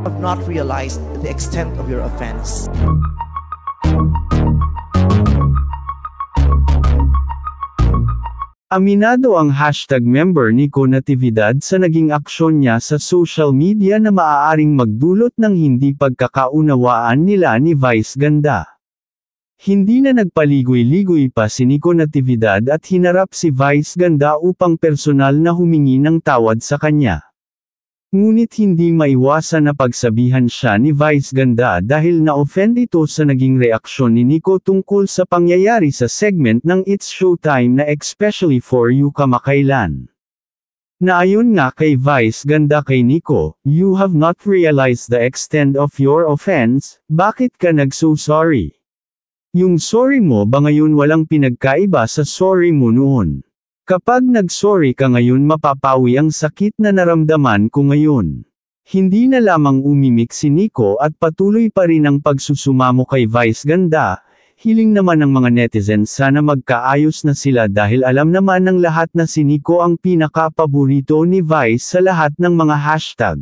have not realized the extent of your offense. Aminado ang hashtag member Nico Natividad sa naging aksyon niya sa social media na maaaring magdulot ng hindi pagkakaunawaan nila ni Vice Ganda. Hindi na nagpaligoy-ligoy pa si Nico Natividad at hinarap si Vice Ganda upang personal na humingi ng tawad sa kanya. Ngunit hindi maiwasan na pagsabihan siya ni Vice Ganda dahil na-offend ito sa naging reaksyon ni Nico tungkol sa pangyayari sa segment ng It's Showtime na Especially For You kamakailan. Naayon nga kay Vice Ganda kay Nico, "You have not realized the extent of your offense, bakit ka nagso-sorry? Yung sorry mo ba ngayon walang pinagkaiba sa sorry mo noon? Kapag nag-sorry ka ngayon mapapawi ang sakit na naramdaman ko ngayon." Hindi na lamang umimik si Nico at patuloy pa rin ang pagsusumamo kay Vice Ganda, hiling naman ng mga netizens sana magkaayos na sila dahil alam naman ng lahat na si Nico ang pinaka-paborito ni Vice sa lahat ng mga hashtag.